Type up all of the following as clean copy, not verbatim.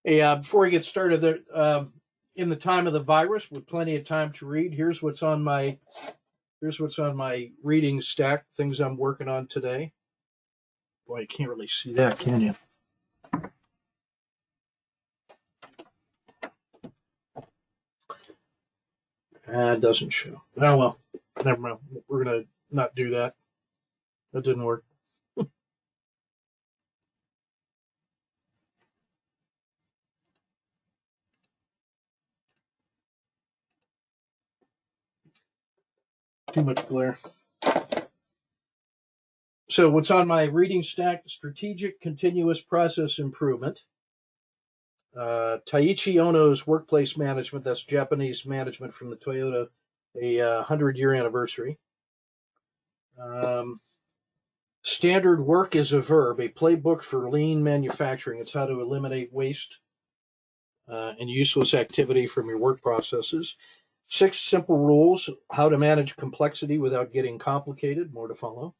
Hey, before we get started, in the time of the virus, with plenty of time to read, here's what's on my reading stack. Things I'm working on today. Boy, you can't really see that, can you? It doesn't show. Oh well, never mind. We're gonna not do that. That didn't work. Too much glare. So what's on my reading stack? Strategic continuous process improvement. Taiichi Ohno's Workplace Management. That's Japanese management from the Toyota, a 100-year anniversary. Standard work is a verb, a playbook for lean manufacturing. It's how to eliminate waste and useless activity from your work processes. 6 simple rules, how to manage complexity without getting complicated. More to follow.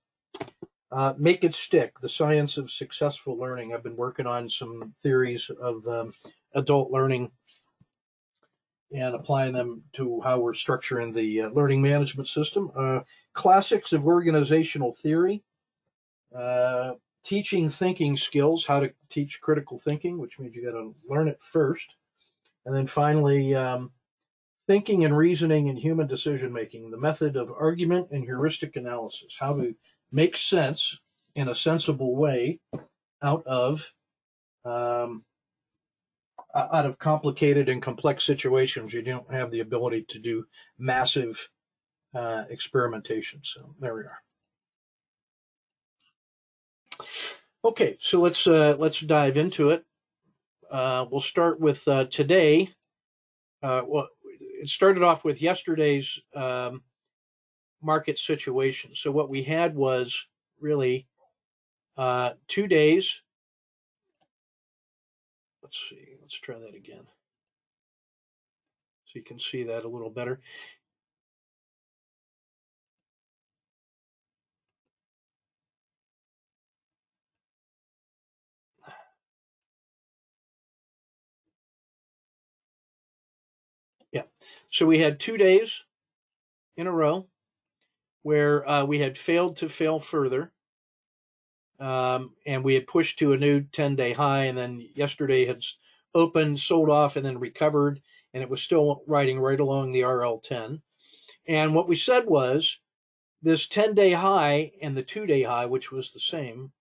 Make it stick, the science of successful learning. I've been working on some theories of adult learning and applying them to how we're structuring the learning management system. Classics of organizational theory. Teaching thinking skills, how to teach critical thinking, which means you got to learn it first. And then finally, thinking and reasoning in human decision making, the method of argument and heuristic analysis, how to make sense in a sensible way out of complicated and complex situations. You don't have the ability to do massive experimentation. So there we are. Okay, so let's dive into it. We'll start with today. Well, it started off with yesterday's market situation. So what we had was really 2 days. Let's see. Let's try that again, so you can see that a little better. Yeah. So we had 2 days in a row where we had failed to fail further. And we had pushed to a new 10-day high, and then yesterday had opened, sold off, and then recovered, and it was still riding right along the RL10. And what we said was this 10-day high and the 2-day high, which was the same,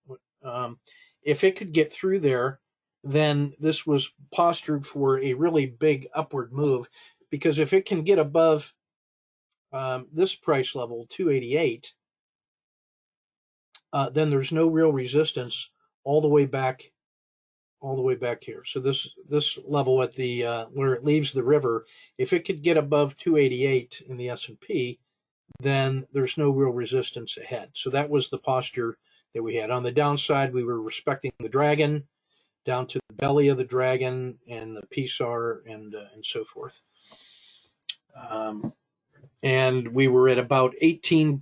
if it could get through there, then this was postured for a really big upward move, because if it can get above this price level, 288, then there's no real resistance all the way back here. So this level at the where it leaves the river, if it could get above 288 in the S&P, then there's no real resistance ahead. So that was the posture that we had. On the downside, we were respecting the dragon down to the belly of the dragon and the PSAR and so forth. And we were at about 18%.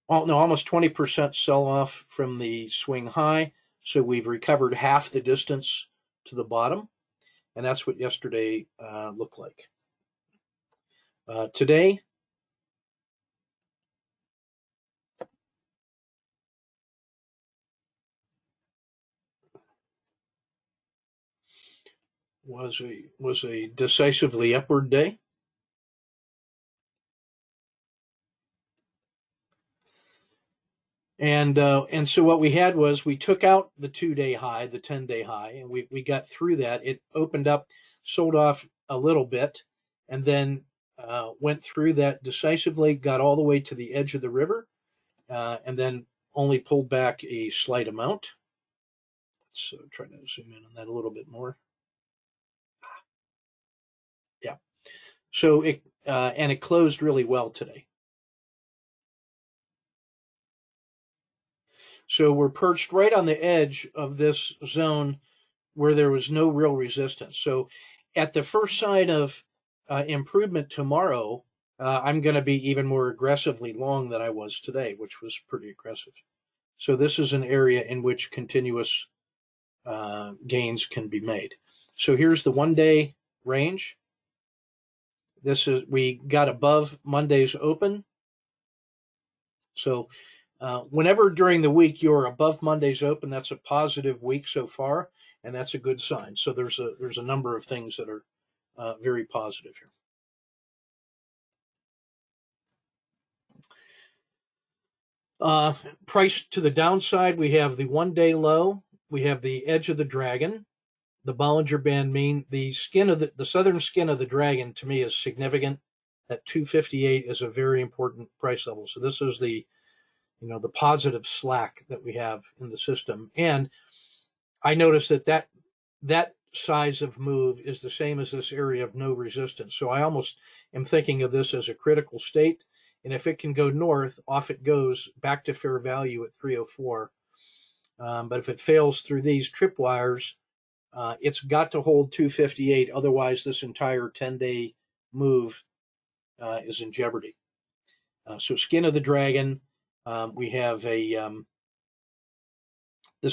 Almost 20% sell off from the swing high. So we've recovered half the distance to the bottom. And that's what yesterday looked like. Today, was a decisively upward day. And so what we had was we took out the 2-day high, the 10-day high, and we got through that. It opened up, sold off a little bit, and then went through that decisively, got all the way to the edge of the river, and then only pulled back a slight amount. So try to zoom in on that a little bit more. Yeah. So it closed really well today. So we're perched right on the edge of this zone where there was no real resistance. So at the first sign of improvement tomorrow, I'm going to be even more aggressively long than I was today, which was pretty aggressive. So this is an area in which continuous gains can be made. So here's the 1-day range. We got above Monday's open. So whenever during the week you're above Monday's open, that's a positive week so far, and that's a good sign. So there's a number of things that are very positive here. Price to the downside, we have the 1-day low, we have the edge of the dragon, the Bollinger Band mean. The southern skin of the dragon to me is significant. At 258 is a very important price level. So this is the positive slack that we have in the system. And I noticed that size of move is the same as this area of no resistance. So I almost am thinking of this as a critical state. And if it can go north, off it goes back to fair value at 304. But if it fails through these tripwires, it's got to hold 258. Otherwise, this entire 10-day move is in jeopardy. So skin of the dragon, we have this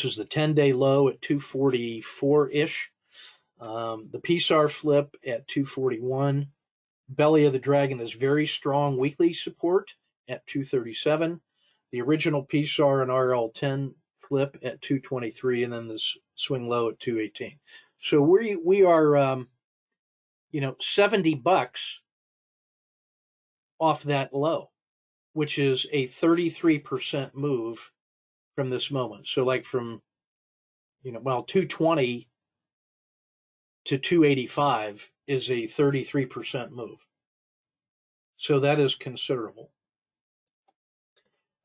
is the 10-day low at 244-ish. The PSAR flip at 241. Belly of the dragon is very strong weekly support at 237. The original PSAR and RL10 flip at 223, and then this swing low at 218. So we are $70 off that low, which is a 33% move from this moment. So like from 220 to 285 is a 33% move. So that is considerable.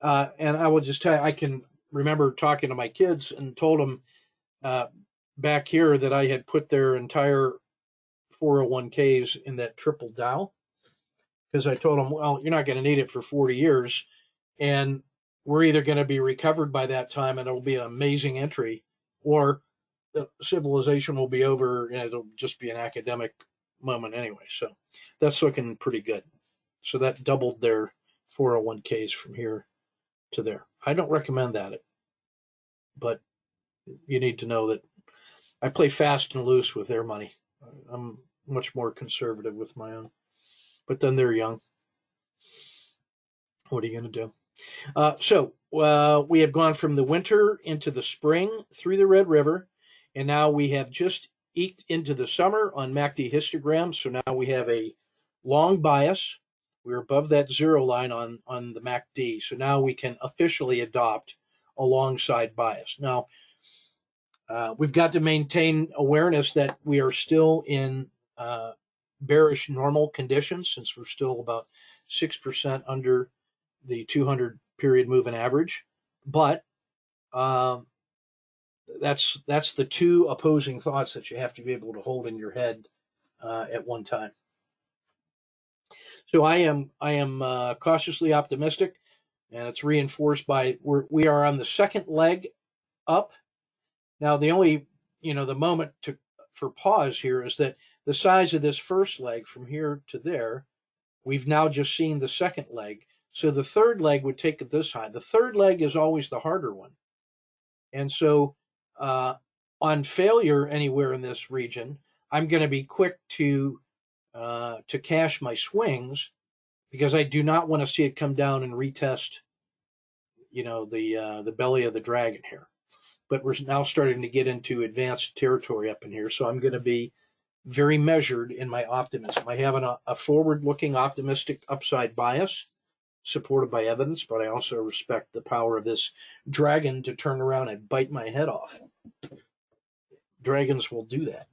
And I will just tell you, I can remember talking to my kids and told them back here that I had put their entire 401ks in that triple Dow, because I told them, well, you're not going to need it for 40 years, and we're either going to be recovered by that time and it'll be an amazing entry, or the civilization will be over and it'll just be an academic moment anyway. So that's looking pretty good. So that doubled their 401ks from here to there. I don't recommend that, but you need to know that I play fast and loose with their money. I'm much more conservative with my own, but then they're young. What are you going to do? So we have gone from the winter into the spring through the Red River, and now we have just eked into the summer on MACD histogram. So now we have a long bias. We're above that zero line on the MACD. So now we can officially adopt a long side bias. Now, we've got to maintain awareness that we are still in bearish normal conditions, since we're still about 6% under the 200 period moving average. But that's the two opposing thoughts that you have to be able to hold in your head at one time. So I am cautiously optimistic, and it's reinforced by we are on the second leg up. Now the only the moment for pause here is that the size of this first leg from here to there, we've now just seen the second leg. So the third leg would take it this high. The third leg is always the harder one. And so on failure anywhere in this region, I'm going to be quick to cash my swings, because I do not want to see it come down and retest, the belly of the dragon here. But we're now starting to get into advanced territory up in here. So I'm going to be very measured in my optimism. I have a forward-looking optimistic upside bias supported by evidence, but I also respect the power of this dragon to turn around and bite my head off. Dragons will do that.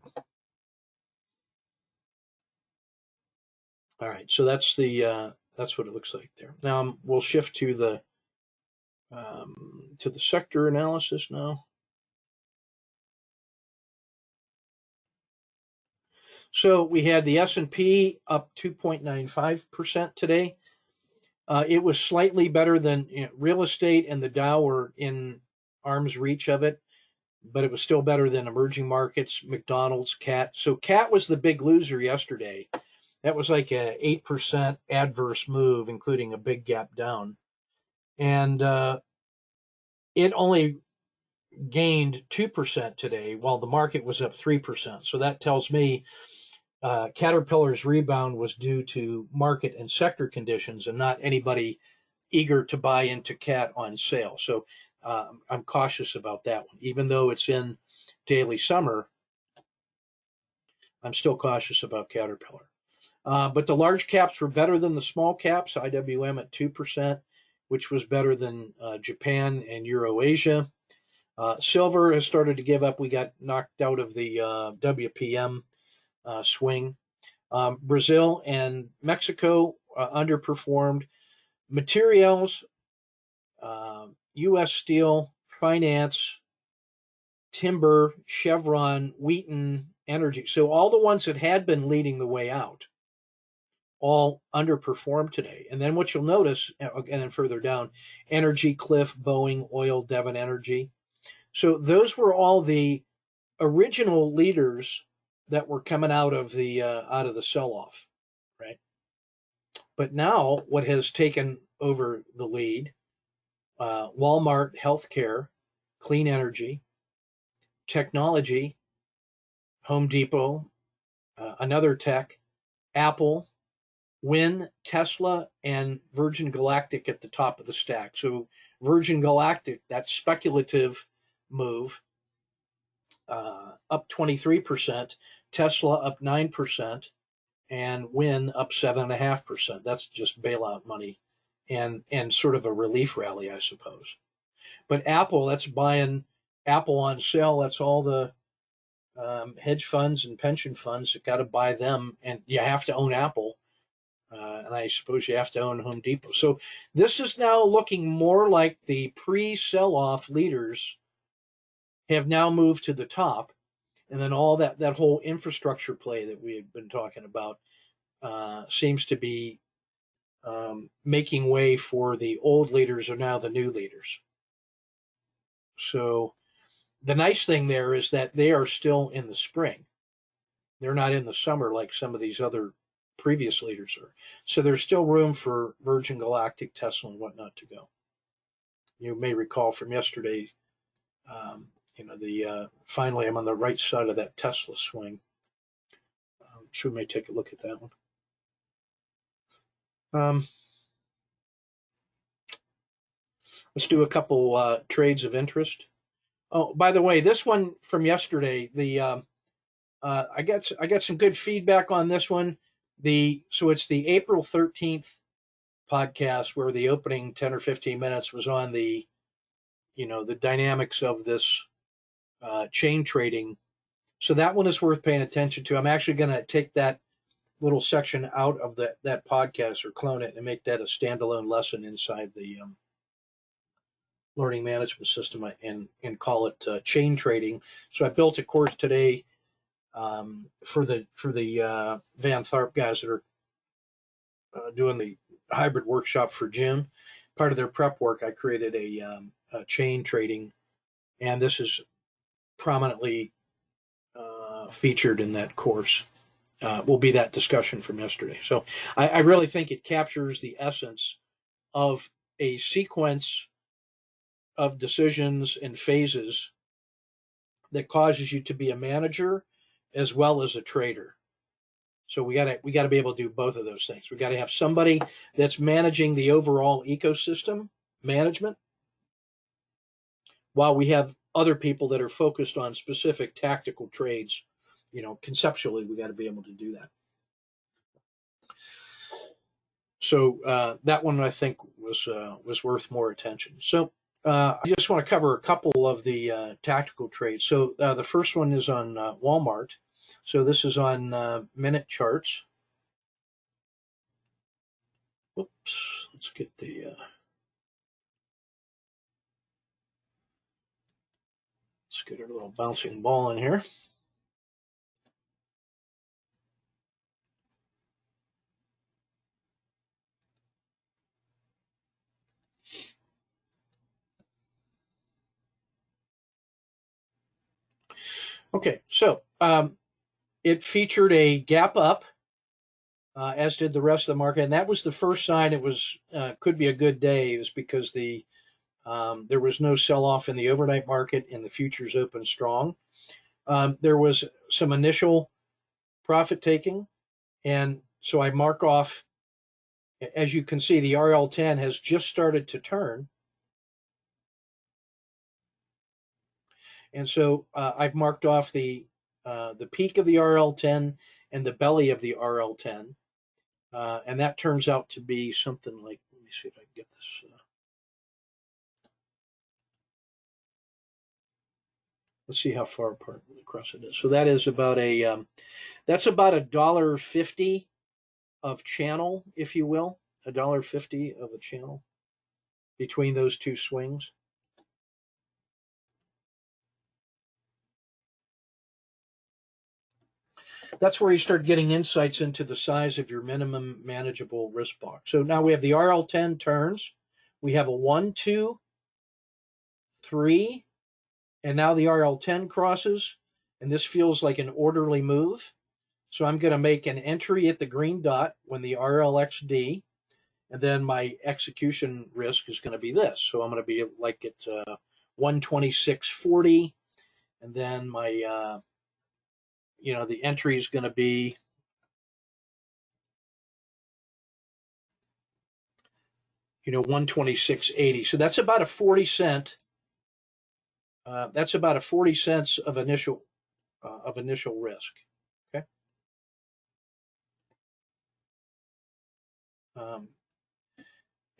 All right, so that's what it looks like there. Now we'll shift to the sector analysis now. So we had the S&P up 2.95% today. It was slightly better than real estate, and the Dow were in arm's reach of it, but it was still better than emerging markets, McDonald's, CAT. So CAT was the big loser yesterday. That was like a 8% adverse move, including a big gap down. And it only gained 2% today, while the market was up 3%. So that tells me Caterpillar's rebound was due to market and sector conditions and not anybody eager to buy into CAT on sale. So I'm cautious about that one. Even though it's in daily summer, I'm still cautious about Caterpillar. But the large caps were better than the small caps, IWM at 2%, which was better than Japan and Euro-Asia. Silver has started to give up. We got knocked out of the WPM swing. Brazil and Mexico underperformed. Materials, U.S. Steel, Finance, Timber, Chevron, Wheaton, Energy. So all the ones that had been leading the way out all underperformed today. And then what you'll notice, and then further down, Energy, Cliff, Boeing, Oil, Devon Energy. So those were all the original leaders that were coming out of the sell-off, right? But now what has taken over the lead? Walmart, healthcare, clean energy, technology, Home Depot, another tech, Apple, Wynn, Tesla, and Virgin Galactic at the top of the stack. So Virgin Galactic, that speculative move, up 23%, Tesla up 9%, and Wynn up 7.5%. That's just bailout money and sort of a relief rally, I suppose. But Apple, that's buying Apple on sale. That's all the hedge funds and pension funds that got to buy them, and you have to own Apple. And I suppose you have to own Home Depot. So this is now looking more like the pre-sell-off leaders have now moved to the top. And then all that whole infrastructure play that we had been talking about seems to be making way for the old leaders are now the new leaders. So the nice thing there is that they are still in the spring. They're not in the summer like some of these other previous leaders are. So there's still room for Virgin Galactic, Tesla, and whatnot to go. You may recall from yesterday, finally I'm on the right side of that Tesla swing. So we may take a look at that one. Let's do a couple trades of interest. Oh, by the way, this one from yesterday, I got some good feedback on this one. So it's the April 13th podcast where the opening 10 or 15 minutes was on the dynamics of this chain trading. So that one is worth paying attention to. I'm actually going to take that little section out of that podcast or clone it and make that a standalone lesson inside the learning management system and call it chain trading. So I built a course today for the Van Tharp guys that are doing the hybrid workshop for June. Part of their prep work, I created a chain trading, and this is prominently featured in that course. Will be that discussion from yesterday. So I really think it captures the essence of a sequence of decisions and phases that causes you to be a manager as well as a trader. So we got to be able to do both of those things. We got to have somebody that's managing the overall ecosystem management, while we have other people that are focused on specific tactical trades. Conceptually, we got to be able to do that. So that one I think was worth more attention. So I just want to cover a couple of the tactical trades. So the first one is on Walmart. So this is on minute charts. Oops, let's get the let's get a little bouncing ball in here. Okay, so it featured a gap up, as did the rest of the market, and that was the first sign it was could be a good day. Is because the There was no sell-off in the overnight market, and the futures opened strong. There was some initial profit taking, and so I mark off. As you can see, the RL10 has just started to turn, and so I've marked off the peak of the RL10 and the belly of the RL10, and that turns out to be something like. Let me see if I can get this. Let's see how far apart across it is. So that is about that's about $1.50 of channel, if you will, $1.50 of a channel between those two swings. That's where you start getting insights into the size of your minimum manageable risk box. So now we have the RL10 turns. We have a 1, 2, 3, and now the RL10 crosses, and this feels like an orderly move. So I'm going to make an entry at the green dot when the RLXD, and then my execution risk is going to be this. So I'm going to be like at 126.40, and then my the entry is going to be 126.80. So that's about a 40 cent. That's about a 40 cents of initial risk. Okay.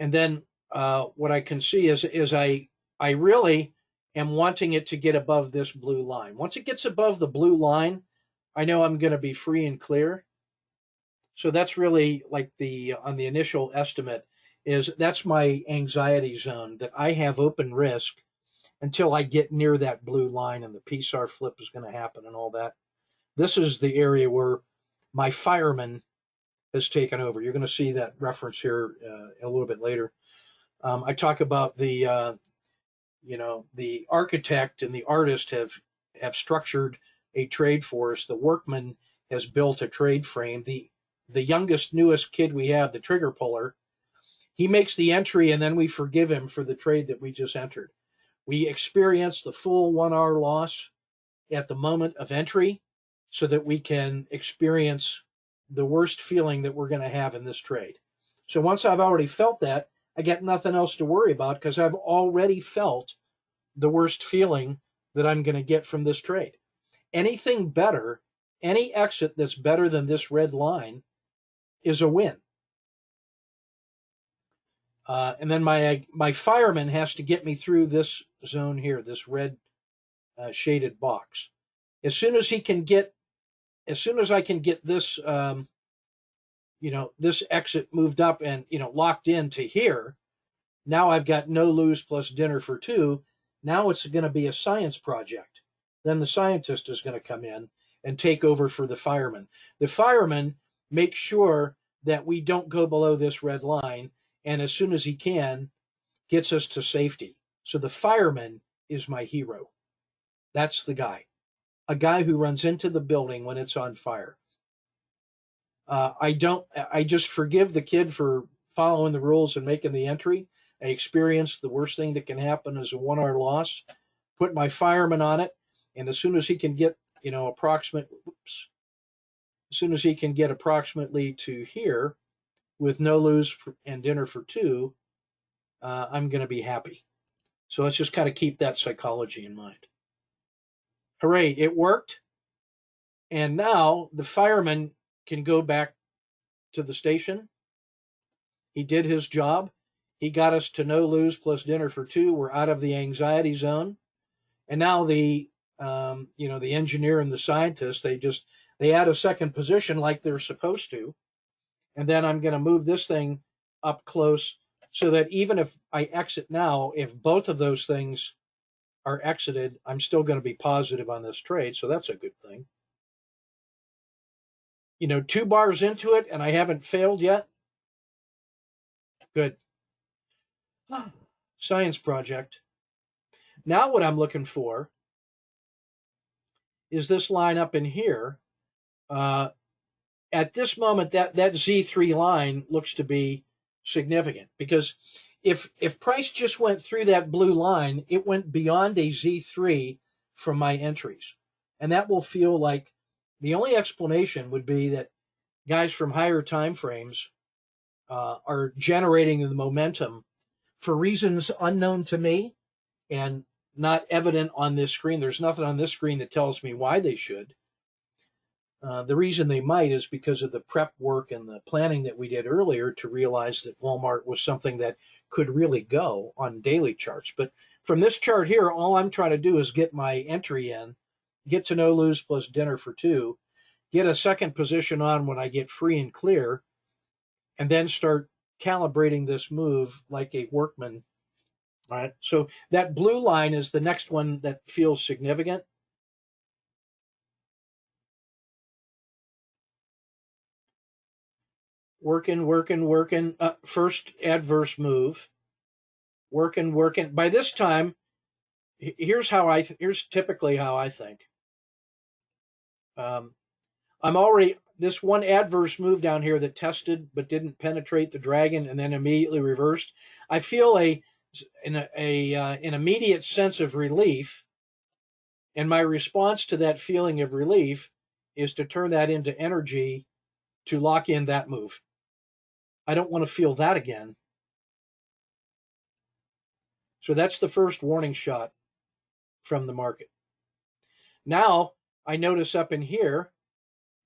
And then what I can see is I really am wanting it to get above this blue line. Once it gets above the blue line, I know I'm going to be free and clear. So that's really like on the initial estimate that's my anxiety zone, that I have open risk until I get near that blue line and the PSAR flip is going to happen and all that. This is the area where my fireman has taken over. You're going to see that reference here a little bit later. I talk about the architect and the artist have structured a trade for us. The workman has built a trade frame. The youngest, newest kid we have, the trigger puller, he makes the entry and then we forgive him for the trade that we just entered. We experience the full 1 hour loss at the moment of entry so that we can experience the worst feeling that we're going to have in this trade. So once I've already felt that, I get nothing else to worry about because I've already felt the worst feeling that I'm going to get from this trade. Anything better, any exit that's better than this red line is a win. And then my fireman has to get me through this zone here, this red shaded box. As soon as I can get this, this exit moved up and locked in to here, now I've got no lose plus dinner for 2. Now it's going to be a science project. Then the scientist is going to come in and take over for the fireman. The fireman makes sure that we don't go below this red line, and as soon as he can, gets us to safety. So the fireman is my hero. That's the guy. A guy who runs into the building when it's on fire. I just forgive the kid for following the rules and making the entry. I experienced the worst thing that can happen is a 1 hour loss. Put my fireman on it, and as soon as he can get, as soon as he can get approximately to here with no lose and dinner for 2, I'm going to be happy. So let's just kind of keep that psychology in mind. Hooray, it worked. And now the fireman can go back to the station. He did his job. He got us to no lose plus dinner for 2. We're out of the anxiety zone. And now the engineer and the scientist, they add a second position like they're supposed to. And then I'm going to move this thing up close so that even if I exit now, if both of those things are exited, I'm still going to be positive on this trade. So that's a good thing. 2 bars into it and I haven't failed yet. Good. Science project. Now what I'm looking for is this line up in here. At this moment, that Z3 line looks to be significant because if price just went through that blue line, it went beyond a Z3 from my entries. And that will feel like the only explanation would be that guys from higher time frames are generating the momentum for reasons unknown to me and not evident on this screen. There's nothing on this screen that tells me why they should. The reason they might is because of the prep work and the planning that we did earlier to realize that Walmart was something that could really go on daily charts. But from this chart here, all I'm trying to do is get my entry in, get to no lose plus dinner for two, get a second position on when I get free and clear, and then start calibrating this move like a workman. All right. So that blue line is the next one that feels significant. Working. First adverse move. Working. By this time, here's typically how I think. I'm already this one adverse move down here that tested but didn't penetrate the dragon and then immediately reversed. I feel an immediate sense of relief, and my response to that feeling of relief is to turn that into energy to lock in that move. I don't want to feel that again. So that's the first warning shot from the market. Now I notice up in here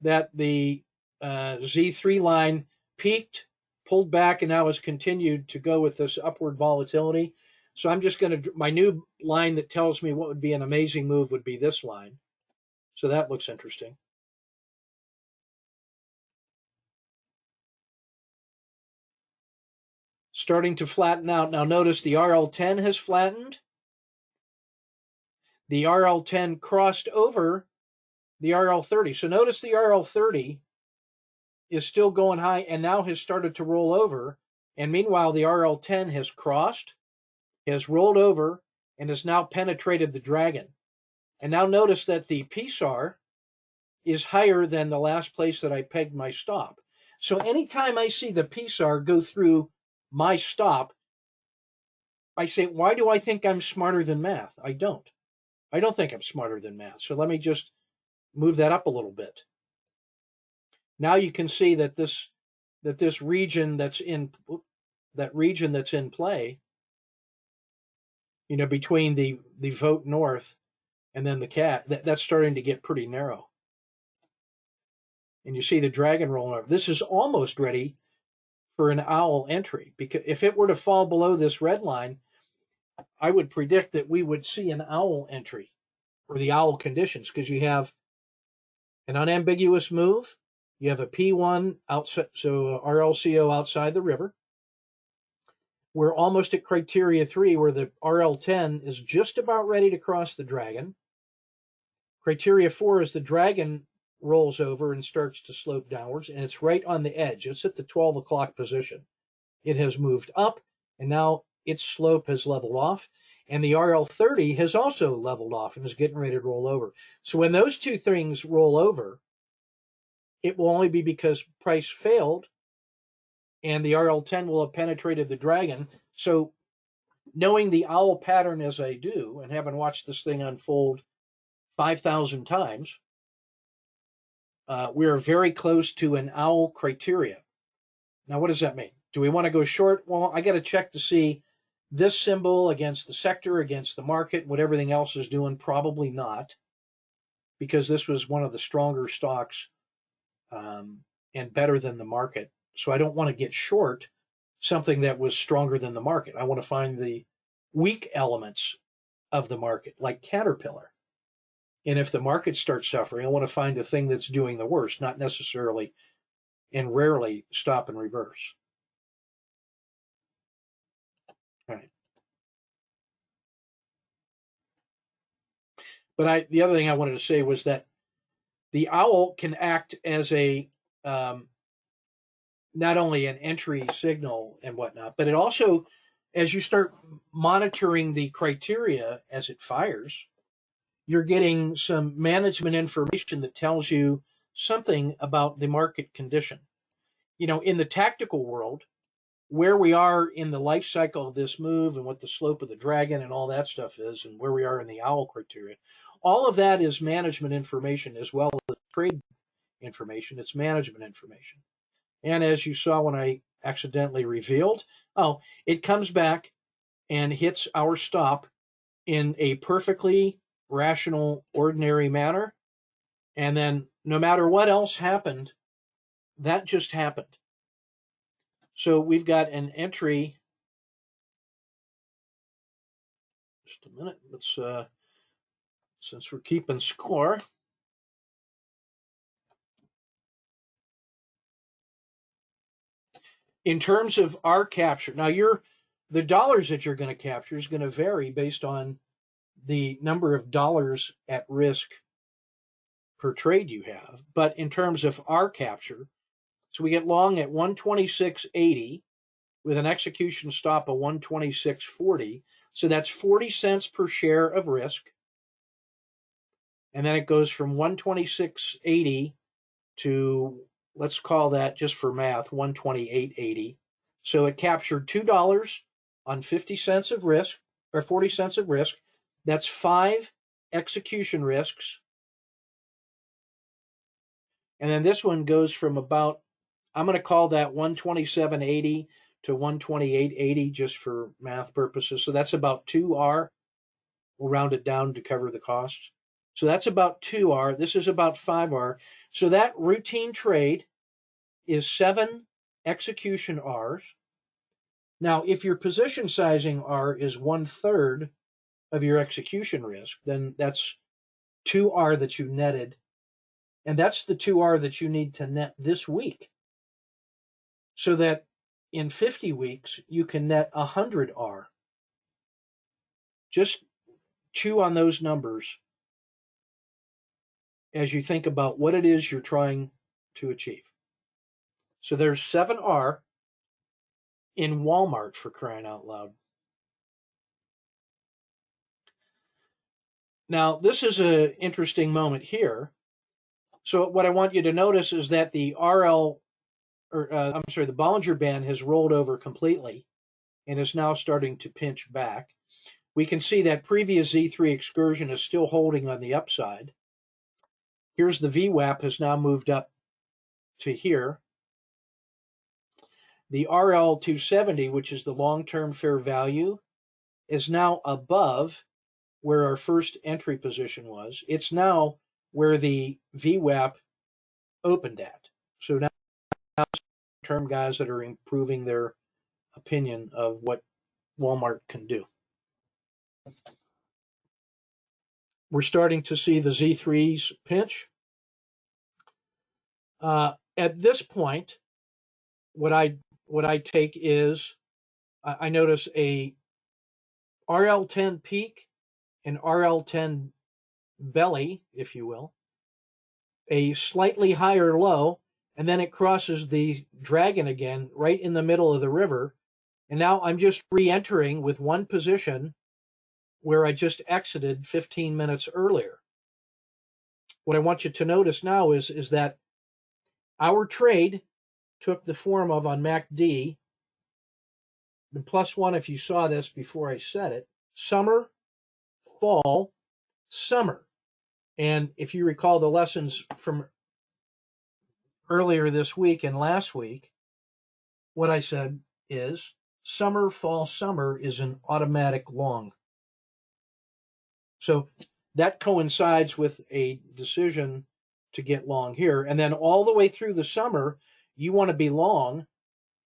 that the Z3 line peaked, pulled back, and now has continued to go with this upward volatility. So I'm just going to, my new line that tells me what would be an amazing move would be this line. So that looks interesting. Starting to flatten out. Now notice the RL10 has flattened. The RL10 crossed over the RL30. So notice the RL30 is still going high and now has started to roll over. And meanwhile, the RL10 has crossed, has rolled over, and has now penetrated the dragon. And now notice that the PSAR is higher than the last place that I pegged my stop. So anytime I see the PSAR go through my stop, I say, why do I think I'm smarter than math? I don't. I don't think I'm smarter than math. So let me just move that up a little bit. Now you can see that this region that's in play, between the vote north and then the cat, that's starting to get pretty narrow. And you see the dragon rolling over. This is almost ready for an owl entry, because if it were to fall below this red line, I would predict that we would see an owl entry or the owl conditions, because you have an unambiguous move, you have a P1 outside, so RLCO outside the river. We're almost at criteria 3, where the RL10 is just about ready to cross the dragon. Criteria 4 is the dragon rolls over and starts to slope downwards, and it's right on the edge. It's at the 12 o'clock position. It has moved up, and now its slope has leveled off, and the RL30 has also leveled off and is getting ready to roll over. So when those two things roll over, it will only be because price failed, and the RL10 will have penetrated the dragon. So knowing the owl pattern as I do, and having watched this thing unfold 5,000 times, we are very close to an owl criteria. Now, what does that mean? Do we want to go short? Well, I got to check to see this symbol against the sector, against the market, what everything else is doing. Probably not, because this was one of the stronger stocks and better than the market. So I don't want to get short something that was stronger than the market. I want to find the weak elements of the market, like Caterpillar. And if the market starts suffering, I want to find the thing that's doing the worst, not necessarily and rarely stop and reverse. All right. But the other thing I wanted to say was that the owl can act as a not only an entry signal and whatnot, but it also, as you start monitoring the criteria as it fires, you're getting some management information that tells you something about the market condition. In the tactical world, where we are in the life cycle of this move and what the slope of the dragon and all that stuff is and where we are in the owl criteria. All of that is management information as well as trade information. It's management information. And as you saw when I accidentally revealed, it comes back and hits our stop in a perfectly rational, ordinary manner. And then no matter what else happened, that just happened. So we've got an entry. Just a minute. Let's since we're keeping score. In terms of our capture, now the dollars that you're going to capture is going to vary based on the number of dollars at risk per trade you have. But in terms of our capture, so we get long at 126.80 with an execution stop of 126.40. So that's 40 cents per share of risk. And then it goes from 126.80 to, let's call that, just for math, 128.80. So it captured $2 on 50 cents of risk, or 40 cents of risk. That's 5 execution risks. And then this one goes from about, I'm going to call that 127.80 to 128.80 just for math purposes. So that's about 2R. We'll round it down to cover the costs. So that's about 2R. This is about 5R. So that routine trade is 7 execution Rs. Now, if your position sizing R is 1/3 of your execution risk, then that's 2R that you netted. And that's the 2R that you need to net this week. So that in 50 weeks, you can net 100R. Just chew on those numbers as you think about what it is you're trying to achieve. So there's 7R in Walmart, for crying out loud. Now, this is an interesting moment here. So what I want you to notice is that the the Bollinger Band has rolled over completely and is now starting to pinch back. We can see that previous Z3 excursion is still holding on the upside. Here's the VWAP has now moved up to here. The RL270, which is the long-term fair value, is now above where our first entry position was. It's now where the VWAP opened at. So now term guys that are improving their opinion of what Walmart can do. We're starting to see the Z3s pinch. At this point, what I take is I notice a RL10 peak and RL10 belly, if you will, a slightly higher low, and then it crosses the dragon again right in the middle of the river. And now I'm just re-entering with one position where I just exited 15 minutes earlier. What I want you to notice now is that our trade took the form of, on MACD, the +1 if you saw this before I said it, summer, fall, summer. And if you recall the lessons from earlier this week and last week, what I said is summer, fall, summer is an automatic long. So that coincides with a decision to get long here. And then all the way through the summer, you want to be long,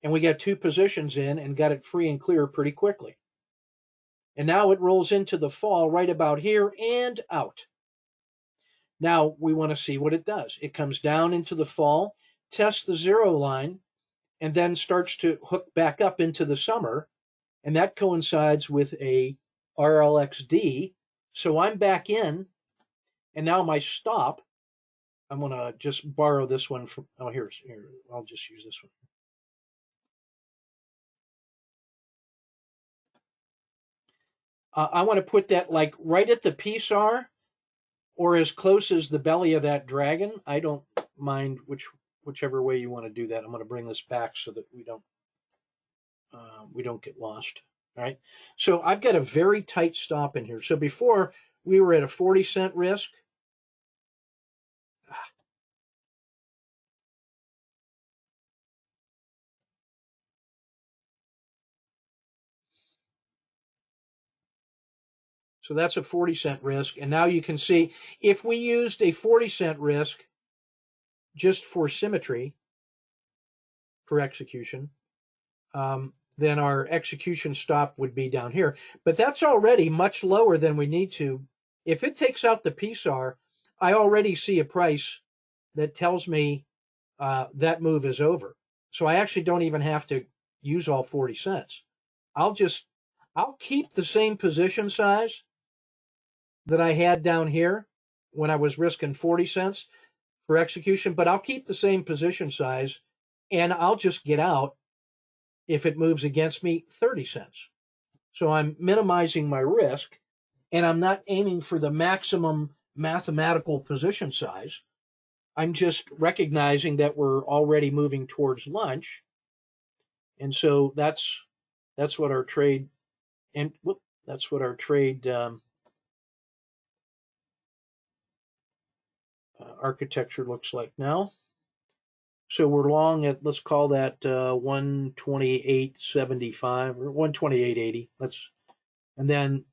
and we got 2 positions in and got it free and clear pretty quickly. And now it rolls into the fall right about here and out. Now we want to see what it does. It comes down into the fall, tests the 0 line, and then starts to hook back up into the summer. And that coincides with a RLXD. So I'm back in, and now my stop, I'm going to just borrow this one from, here, I'll just use this one. I want to put that like right at the PSAR or as close as the belly of that dragon. I don't mind whichever way you want to do that. I'm going to bring this back so that we don't we don't get lost. All right. So I've got a very tight stop in here. So before we were at a 40-cent risk. So that's a 40-cent risk. And now you can see if we used a 40-cent risk just for symmetry for execution, then our execution stop would be down here. But that's already much lower than we need to. If it takes out the PSAR, I already see a price that tells me that move is over. So I actually don't even have to use all 40 cents. I'll keep the same position size that I had down here when I was risking 40 cents for execution, but I'll keep the same position size and I'll just get out if it moves against me 30 cents. So I'm minimizing my risk and I'm not aiming for the maximum mathematical position size. I'm just recognizing that we're already moving towards lunch. And so that's what our trade architecture looks like now. So we're long at, let's call that 128.75 or 128.80. And then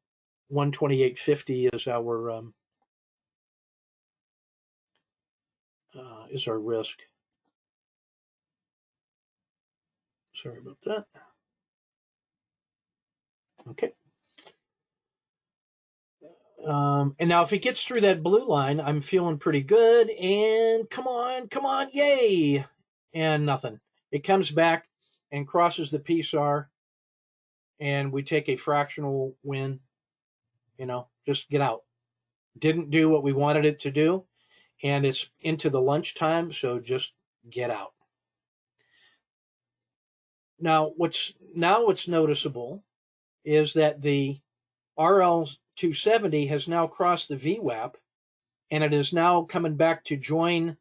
128.50 is our risk. Sorry about that. Okay. And now if it gets through that blue line, I'm feeling pretty good. And come on, yay! And nothing. It comes back and crosses the PSAR, and we take a fractional win. Just get out. Didn't do what we wanted it to do, and it's into the lunchtime, so just get out. Now, what's noticeable is that the RL270 has now crossed the VWAP, and it is now coming back to join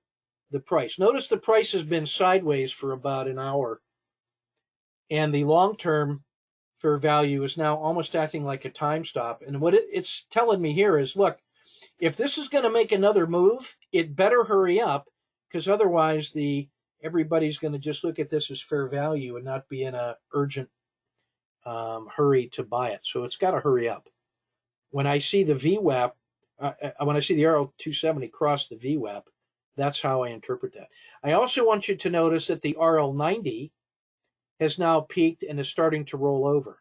the price. Notice the price has been sideways for about an hour, and the long-term fair value is now almost acting like a time stop. And what it's telling me here is, look, if this is going to make another move, it better hurry up, because otherwise everybody's going to just look at this as fair value and not be in a urgent hurry to buy it. So it's got to hurry up. When I see the VWAP, when I see the RL270 cross the VWAP, that's how I interpret that. I also want you to notice that the RL90 has now peaked and is starting to roll over.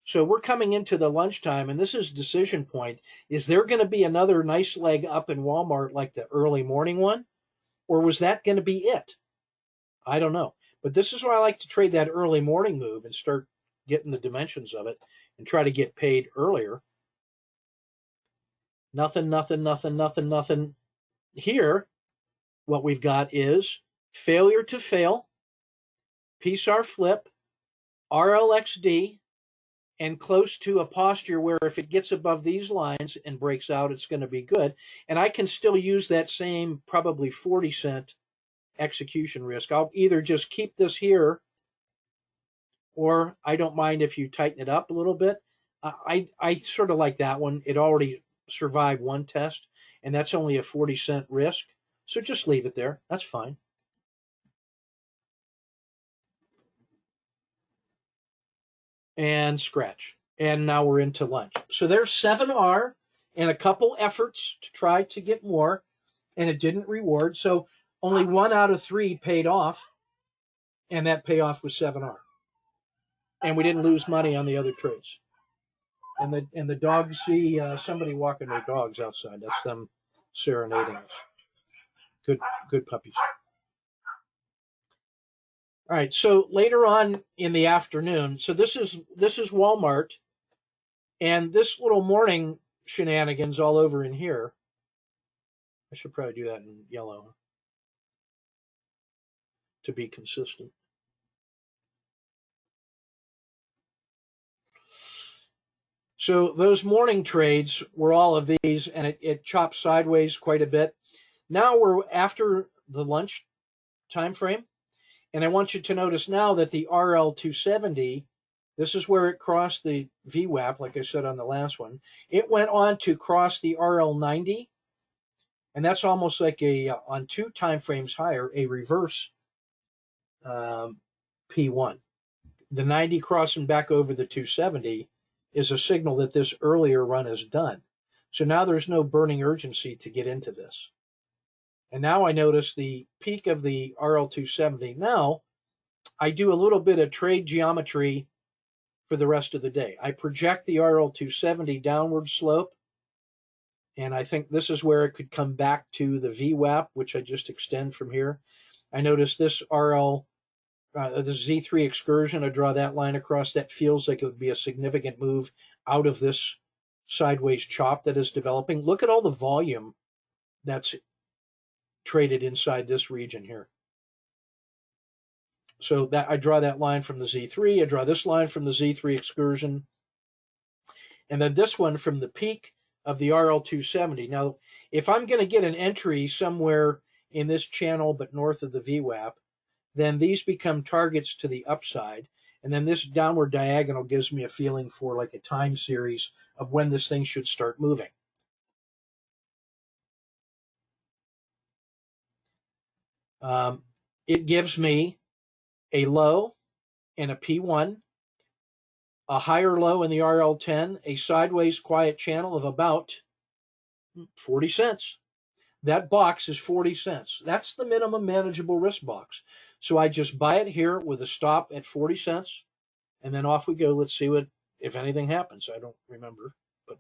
So we're coming into the lunchtime, and this is decision point. Is there going to be another nice leg up in Walmart like the early morning one? Or was that going to be it? I don't know. But this is why I like to trade that early morning move and start getting the dimensions of it and try to get paid earlier. Nothing. Here, what we've got is failure to fail, PSAR flip, RLXD, and close to a posture where if it gets above these lines and breaks out, it's going to be good. And I can still use that same probably 40-cent execution risk. I'll either just keep this here, or I don't mind if you tighten it up a little bit. I sort of like that one. It already survived one test, and that's only a 40-cent risk. So just leave it there. That's fine. And scratch. And now we're into lunch. So there's 7R and a couple efforts to try to get more, and it didn't reward. So only 1 out of 3 paid off, and that payoff was 7R. And we didn't lose money on the other trades. And the dogs see somebody walking their dogs outside. That's them serenading us. Good puppies. All right, so later on in the afternoon, so this is Walmart, and this little morning shenanigans all over in here. I should probably do that in yellow to be consistent. So those morning trades were all of these, and it chopped sideways quite a bit. Now we're after the lunch time frame, And I want you to notice now that the RL270, this is where it crossed the VWAP, like I said on the last one. It went on to cross the RL90, and that's almost like on 2 time frames higher, a reverse P1. The 90 crossing back over the 270 is a signal that this earlier run is done. So now there's no burning urgency to get into this. And now I notice the peak of the RL270. Now I do a little bit of trade geometry for the rest of the day. I project the RL270 downward slope, and I think this is where it could come back to the VWAP, which I just extend from here. I notice this RL, the Z3 excursion, I draw that line across. That feels like it would be a significant move out of this sideways chop that is developing. Look at all the volume that's traded inside this region here. So that I draw that line from the Z3. I draw this line from the Z3 excursion. And then this one from the peak of the RL270. Now, if I'm going to get an entry somewhere in this channel but north of the VWAP, then these become targets to the upside. And then this downward diagonal gives me a feeling for like a time series of when this thing should start moving. It gives me a low and a P1, a higher low in the RL10, a sideways quiet channel of about 40 cents. That box is 40 cents. That's the minimum manageable risk box. So I just buy it here with a stop at 40 cents, and then off we go. Let's see what, if anything happens. I don't remember, but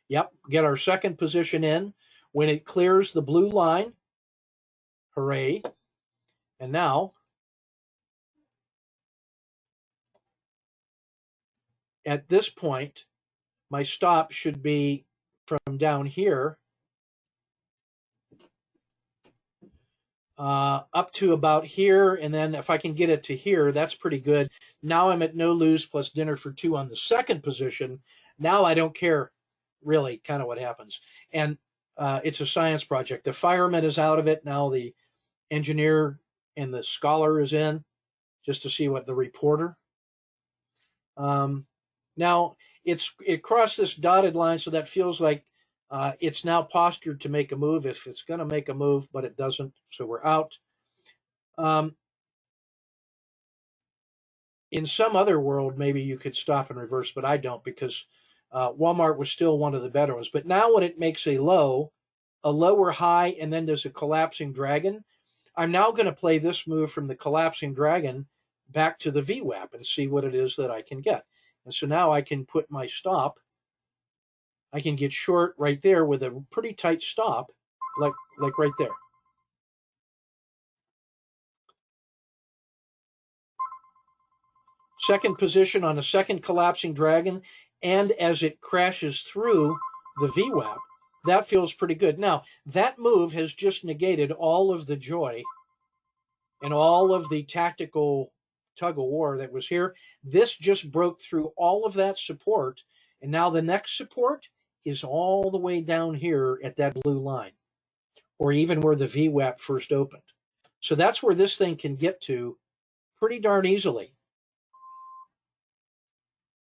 yep, get our second position in. When it clears the blue line, hooray. And now, at this point, my stop should be from down here up to about here, and then if I can get it to here, that's pretty good. Now I'm at no lose plus dinner for 2 on the second position. Now I don't care really kind of what happens. And it's a science project. The fireman is out of it. Now the engineer and the scholar is in, just to see what the reporter. Now it crossed this dotted line, so that feels like it's now postured to make a move if it's going to make a move, but it doesn't, so we're out. In some other world, maybe you could stop and reverse, but I don't, because Walmart was still one of the better ones. But now when it makes a low, a lower high, and then there's a collapsing dragon, I'm now going to play this move from the collapsing dragon back to the VWAP and see what it is that I can get. And so now I can put my stop. I can get short right there with a pretty tight stop, like right there. Second position on a second collapsing dragon, and as it crashes through the VWAP, that feels pretty good. Now, that move has just negated all of the joy and all of the tactical tug of war that was here. This just broke through all of that support, and now the next support is all the way down here at that blue line, or even where the VWAP first opened. So that's where this thing can get to pretty darn easily.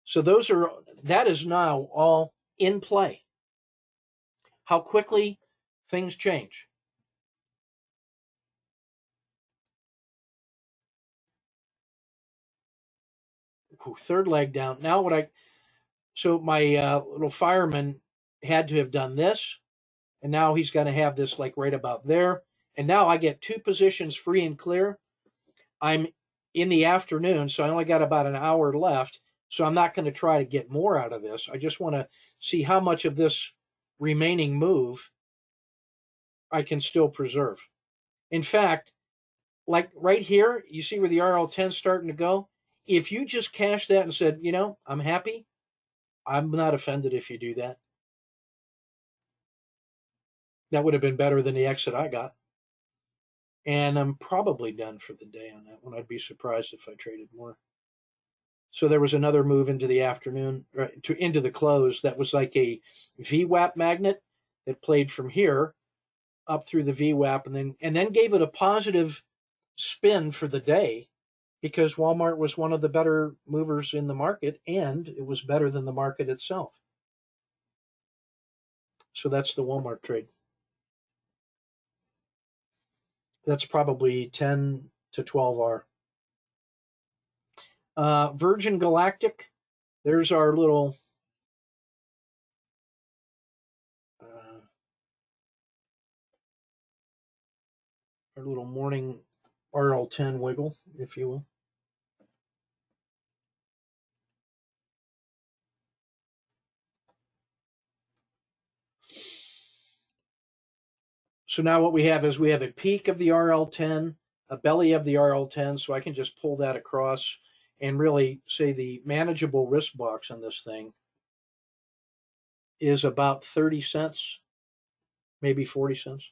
So that is now all in play. How quickly things change. Ooh, third leg down. Now so my little fireman had to have done this, and now he's going to have this like right about there. And now I get 2 positions free and clear. I'm in the afternoon, so I only got about an hour left. So I'm not going to try to get more out of this. I just want to see how much of this remaining move I can still preserve. In fact, like right here, you see where the RL10 is starting to go? If you just cash that and said, I'm happy, I'm not offended if you do that. That would have been better than the exit I got. And I'm probably done for the day on that one. I'd be surprised if I traded more. So there was another move into the afternoon, into the close, that was like a VWAP magnet that played from here up through the VWAP and then gave it a positive spin for the day because Walmart was one of the better movers in the market, and it was better than the market itself. So that's the Walmart trade. That's probably 10 to 12R. Virgin Galactic, there's our little morning RL10 wiggle, if you will. So now what we have is we have a peak of the RL10, a belly of the RL10, so I can just pull that across and really say the manageable risk box on this thing is about 30 cents, maybe 40 cents.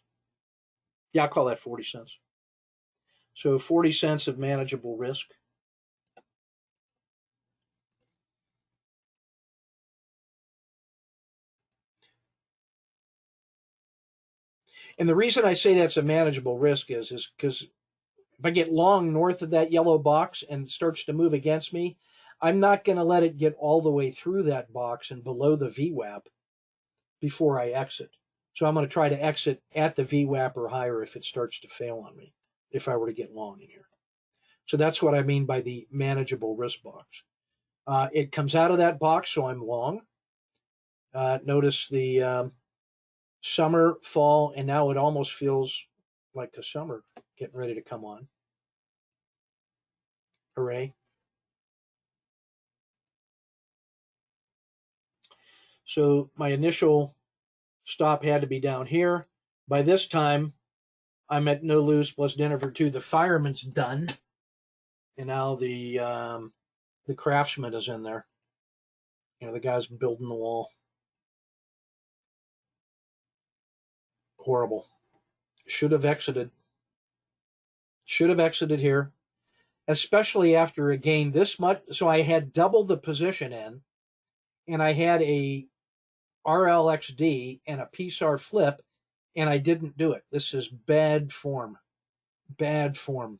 Yeah, I'll call that 40 cents. So 40 cents of manageable risk. And the reason I say that's a manageable risk is because if I get long north of that yellow box and it starts to move against me, I'm not going to let it get all the way through that box and below the VWAP before I exit. So I'm going to try to exit at the VWAP or higher if it starts to fail on me, if I were to get long in here. So that's what I mean by the manageable risk box. It comes out of that box, so I'm long. Notice the summer, fall, and now it almost feels like a summer getting ready to come on. Hooray. So my initial stop had to be down here. By this time, I'm at no lose plus dinner for two. The fireman's done, and now the craftsman is in there. You know, the guy's building the wall. Horrible. Should have exited. Should have exited here, especially after a gain this much. So I had double the position in, and I had a RLXD and a PSAR flip, and I didn't do it. This is bad form. Bad form.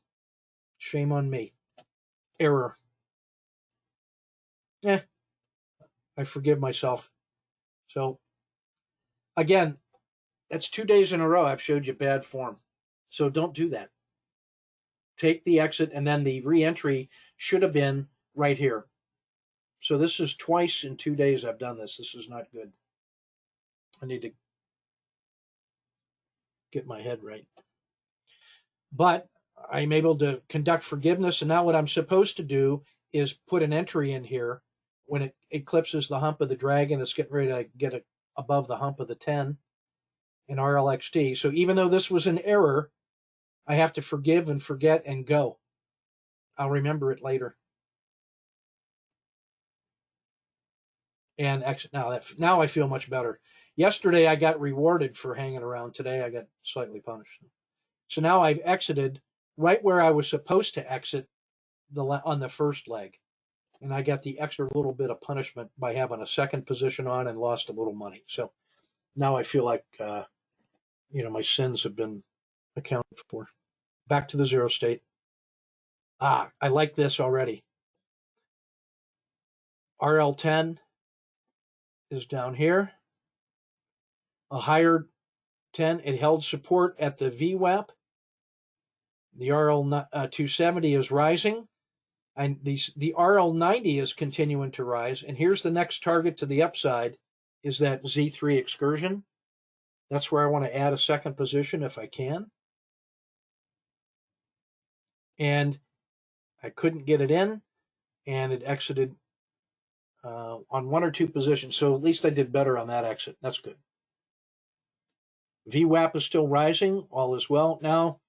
Shame on me. Error. I forgive myself. So, again, that's 2 days in a row I've showed you bad form. So don't do that. Take the exit, and then the re-entry should have been right here. So this is twice in 2 days I've done this. This is not good. I need to get my head right. But I'm able to conduct forgiveness, and now what I'm supposed to do is put an entry in here when it eclipses the hump of the dragon. It's getting ready to get it above the hump of the 10 in RLXT. So even though this was an error, I have to forgive and forget and go. I'll remember it later. And now I feel much better. Yesterday I got rewarded for hanging around. Today I got slightly punished. So now I've exited right where I was supposed to exit on the first leg. And I got the extra little bit of punishment by having a second position on and lost a little money. So now I feel like, my sins have been accounted for. Back to the zero state. I like this already. RL10 is down here. A higher 10, it held support at the VWAP. The RL270 is rising. And the RL90 is continuing to rise. And here's the next target to the upside is that Z3 excursion. That's where I want to add a second position if I can. And I couldn't get it in, and it exited on one or two positions. So at least I did better on that exit. That's good. VWAP is still rising. All is well. Now,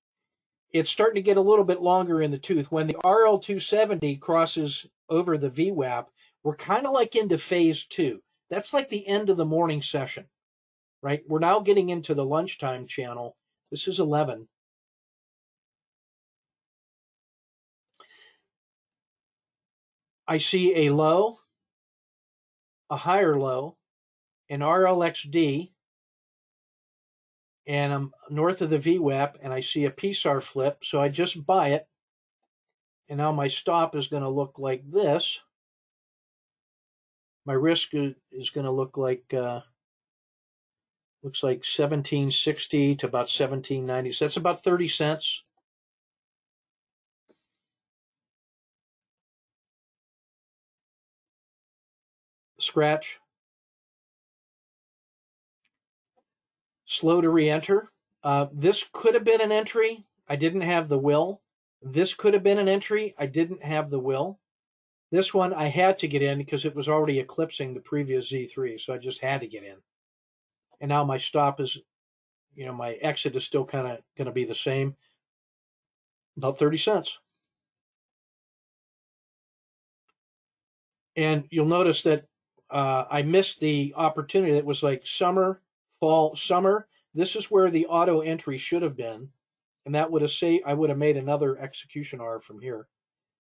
it's starting to get a little bit longer in the tooth. When the RL270 crosses over the VWAP, we're kind of like into phase 2. That's like the end of the morning session, right? We're now getting into the lunchtime channel. This is 11. I see a low, a higher low, an RLXD, and I'm north of the VWAP, and I see a PSAR flip, so I just buy it, and now my stop is going to look like this. My risk is going to look like looks like 1760 to about 1790. So that's about 30 cents. Scratch. Slow to re-enter. This could have been an entry. I didn't have the will. This could have been an entry. I didn't have the will. This one I had to get in because it was already eclipsing the previous Z3, so I just had to get in. And now my stop is, my exit is still kind of going to be the same, about 30 cents. And you'll notice that I missed the opportunity. That was like summer, fall, summer. This is where the auto entry should have been, and that would have I would have made another execution R from here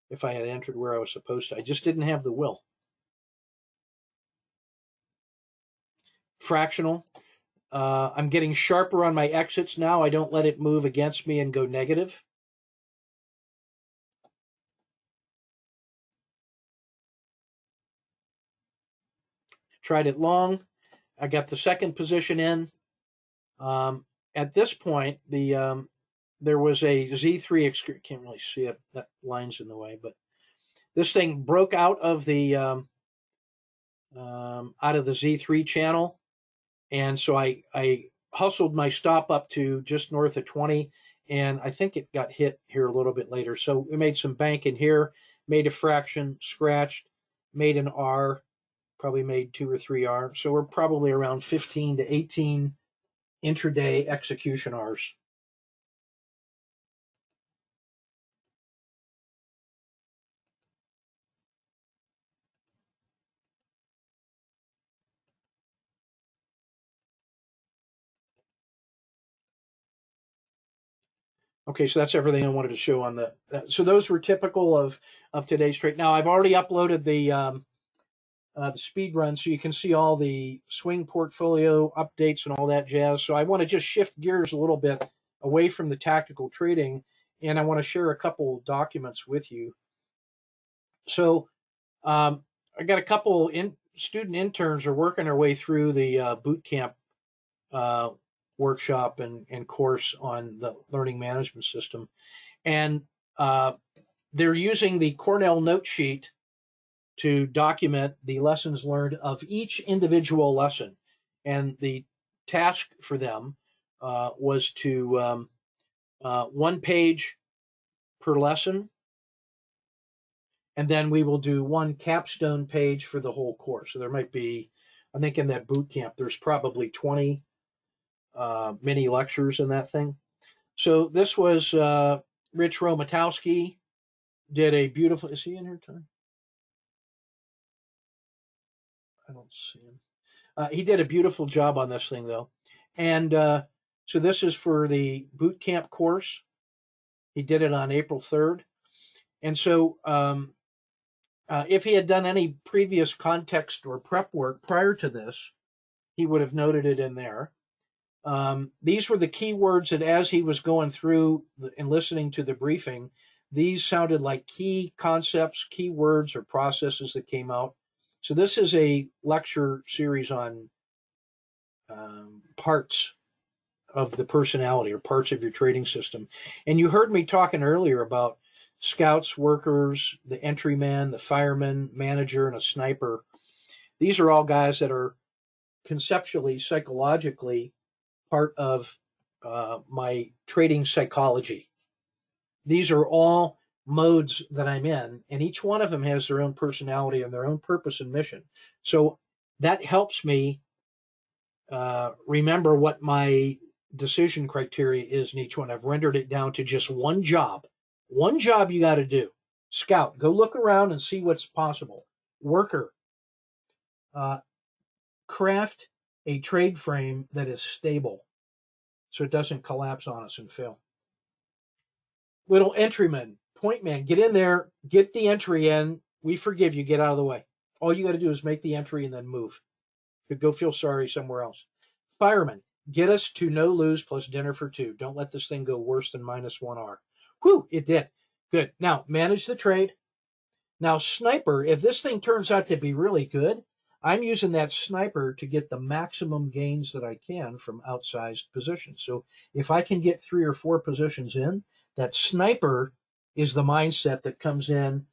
if I had entered where I was supposed to. I just didn't have the will. Fractional. I'm getting sharper on my exits now. I don't let it move against me and go negative. Tried it long. I got the second position in. At this point, there was a Z3. Can't really see it. That line's in the way, but this thing broke out of the Z3 channel, and so I hustled my stop up to just north of 20, and I think it got hit here a little bit later. So we made some bank in here, made a fraction, scratched, made an R, probably made 2 or 3 R. So we're probably around 15 to 18 intraday execution Rs. Okay, so that's everything I wanted to show on the. So those were typical of today's trade. Now I've already uploaded the speed run, so you can see all the swing portfolio updates and all that jazz. So I want to just shift gears a little bit away from the tactical trading, and I want to share a couple documents with you. So I got a couple student interns are working their way through the boot camp workshop and course on the learning management system, and they're using the Cornell note sheet to document the lessons learned of each individual lesson. And the task for them was to 1 page per lesson, and then we will do 1 capstone page for the whole course. So there might be, I think in that boot camp, there's probably 20 mini lectures in that thing. So this was Rich Romatowski did a beautiful, is he in here, Tom? I don't see him. He did a beautiful job on this thing, though. And so this is for the boot camp course. He did it on April 3rd. And so if he had done any previous context or prep work prior to this, he would have noted it in there. These were the keywords that as he was going through and listening to the briefing, these sounded like key concepts, keywords, or processes that came out. So this is a lecture series on parts of the personality or parts of your trading system. And you heard me talking earlier about scouts, workers, the entryman, the fireman, manager, and a sniper. These are all guys that are conceptually, psychologically part of my trading psychology. These are all modes that I'm in, and each one of them has their own personality and their own purpose and mission. So that helps me remember what my decision criteria is in each one. I've rendered it down to just one job. One job you got to do. Scout, go look around and see what's possible. Worker, craft a trade frame that is stable so it doesn't collapse on us and fail. Little entryman, point man, get in there, get the entry in. We forgive you, get out of the way. All you got to do is make the entry and then move. Go feel sorry somewhere else. Fireman, Get us to no lose plus dinner for two. Don't let this thing go worse than -1R. Whew, it did. Good. Now, manage the trade. Now, sniper, if this thing turns out to be really good, I'm using that sniper to get the maximum gains that I can from outsized positions. So if I can get 3 or 4 positions in, that sniper is the mindset that comes in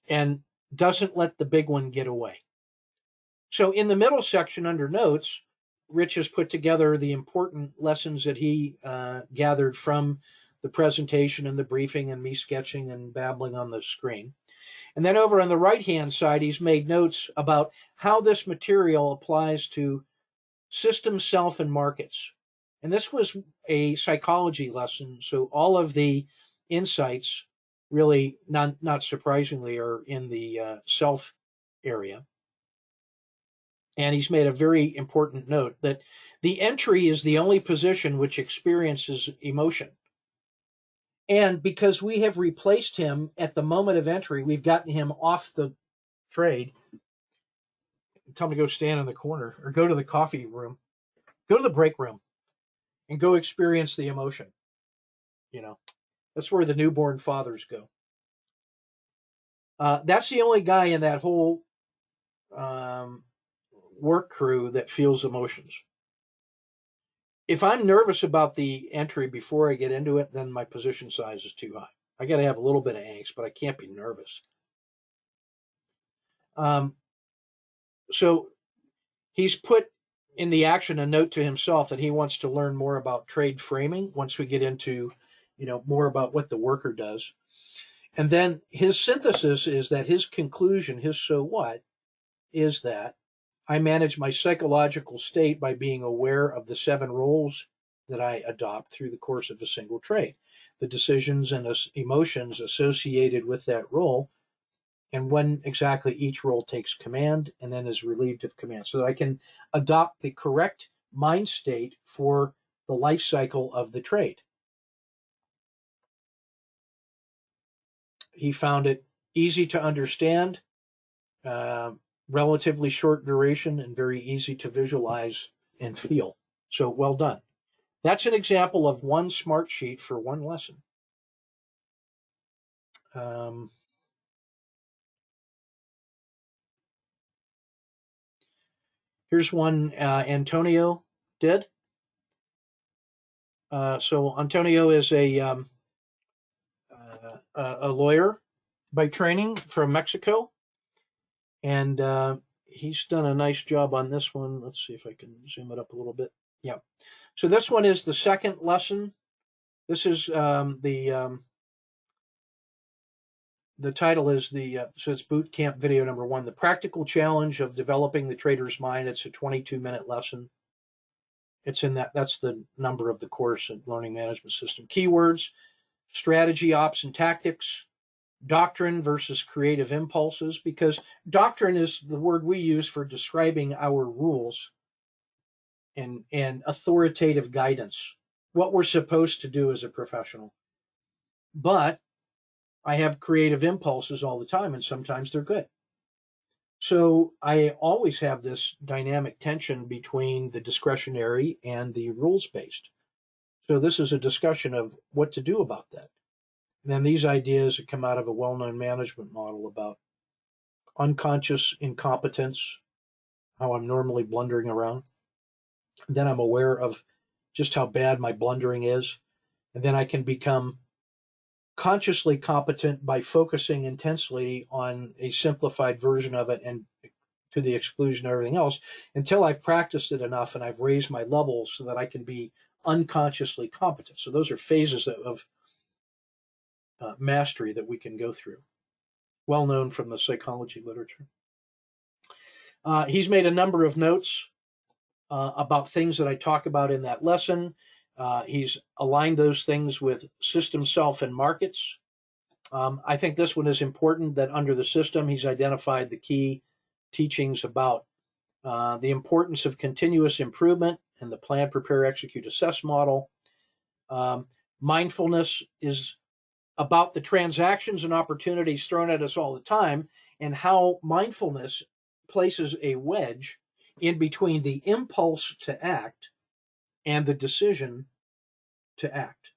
and doesn't let the big one get away. So in the middle section under notes, Rich has put together the important lessons that he gathered from the presentation and the briefing and me sketching and babbling on the screen. And then over on the right-hand side, he's made notes about how this material applies to system, self, and markets. And this was a psychology lesson, so all of the insights, really, not surprisingly, are in the self area. And he's made a very important note that the entry is the only position which experiences emotion. And because we have replaced him at the moment of entry, we've gotten him off the trade. Tell him to go stand in the corner or go to the coffee room, go to the break room and go experience the emotion. You know, that's where the newborn fathers go. That's the only guy in that whole work crew that feels emotions. If I'm nervous about the entry before I get into it, then my position size is too high. I got to have a little bit of angst, but I can't be nervous. So he's put in the action a note to himself that he wants to learn more about trade framing once we get into, more about what the worker does. And then his synthesis is that his conclusion, his so what, is that I manage my psychological state by being aware of the 7 roles that I adopt through the course of a single trade, the decisions and emotions associated with that role, and when exactly each role takes command and then is relieved of command, so that I can adopt the correct mind state for the life cycle of the trade. He found it easy to understand, relatively short duration, and very easy to visualize and feel. So well done. That's an example of one smart sheet for one lesson. Here's one Antonio did. So Antonio is a lawyer by training from Mexico, and he's done a nice job on this one. Let's see if I can zoom it up a little bit. Yeah. So this one is the second lesson. This is the title is so it's boot camp video number 1, the practical challenge of developing the trader's mind. It's a 22-minute lesson. It's in that's the number of the course in Learning Management System. Keywords: strategy, ops, and tactics. Doctrine versus creative impulses, because doctrine is the word we use for describing our rules and authoritative guidance, what we're supposed to do as a professional. But I have creative impulses all the time, and sometimes they're good. So I always have this dynamic tension between the discretionary and the rules-based. So this is a discussion of what to do about that. And then these ideas come out of a well-known management model about unconscious incompetence, how I'm normally blundering around. And then I'm aware of just how bad my blundering is. And then I can become consciously competent by focusing intensely on a simplified version of it, and to the exclusion of everything else, until I've practiced it enough and I've raised my level so that I can be unconsciously competent. So those are phases of mastery that we can go through, well known from the psychology literature. He's made a number of notes about things that I talk about in that lesson. He's aligned those things with system, self, and markets. I think this one is important, that under the system, he's identified the key teachings about the importance of continuous improvement and the plan, prepare, execute, assess model. Mindfulness is about the transactions and opportunities thrown at us all the time, and how mindfulness places a wedge in between the impulse to act and the decision to act.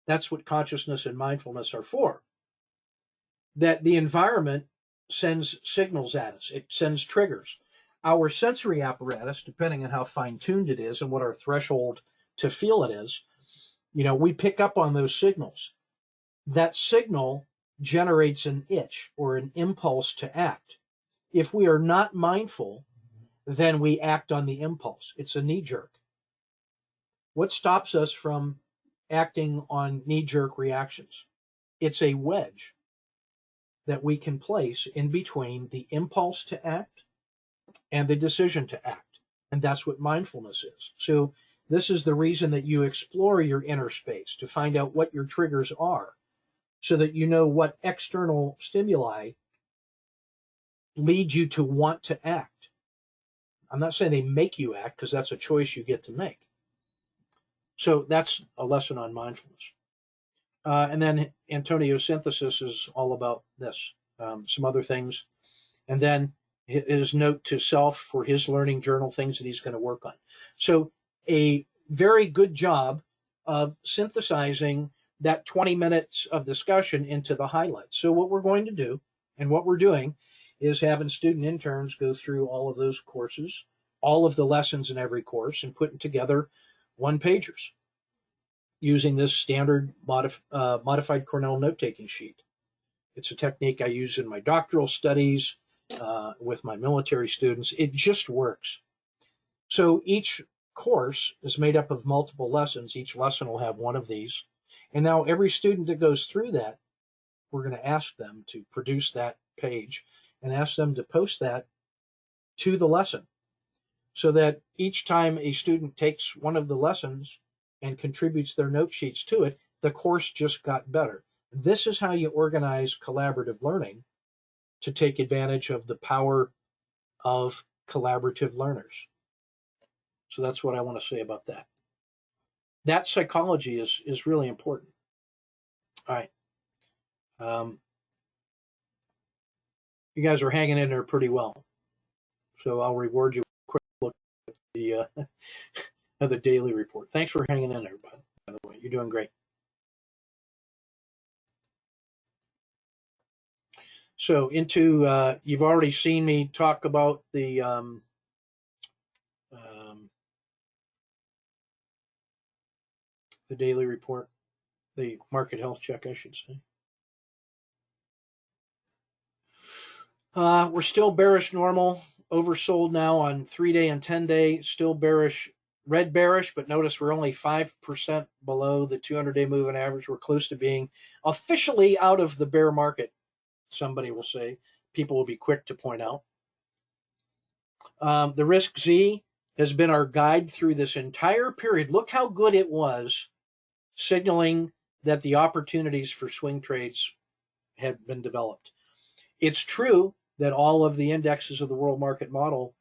That's what consciousness and mindfulness are for. That the environment sends signals at us. It sends triggers. Our sensory apparatus, depending on how fine-tuned it is and what our threshold to feel it is, we pick up on those signals. That signal generates an itch or an impulse to act. If we are not mindful, then we act on the impulse. It's a knee-jerk. What stops us from acting on knee-jerk reactions? It's a wedge that we can place in between the impulse to act and the decision to act. And that's what mindfulness is. So this is the reason that you explore your inner space, to find out what your triggers are, so that you know what external stimuli lead you to want to act. I'm not saying they make you act, because that's a choice you get to make. So that's a lesson on mindfulness. And then Antonio's synthesis is all about this, some other things. And then his note to self for his learning journal, things that he's going to work on. So a very good job of synthesizing that 20 minutes of discussion into the highlights. So what we're going to do, and what we're doing, is having student interns go through all of those courses, all of the lessons in every course, and putting together one-pagers using this standard modified Cornell note-taking sheet. It's a technique I use in my doctoral studies with my military students. It just works. So each course is made up of multiple lessons. Each lesson will have one of these. And now every student that goes through that, we're going to ask them to produce that page and ask them to post that to the lesson, so that each time a student takes one of the lessons and contributes their note sheets to it, the course just got better. This is how you organize collaborative learning to take advantage of the power of collaborative learners. So that's what I want to say about that. That psychology is really important. All right. You guys are hanging in there pretty well. So I'll reward you with a quick look at the daily report. Thanks for hanging in there, by the way. You're doing great. So into, you've already seen me talk about the daily report, the market health check, I should say. We're still bearish normal, oversold now on 3-day and 10-day, still bearish, red bearish, but notice we're only 5% below the 200-day moving average. We're close to being officially out of the bear market, somebody will say. People will be quick to point out. The risk Z has been our guide through this entire period. Look how good it was, signaling that the opportunities for swing trades had been developed. It's true that all of the indexes of the world market model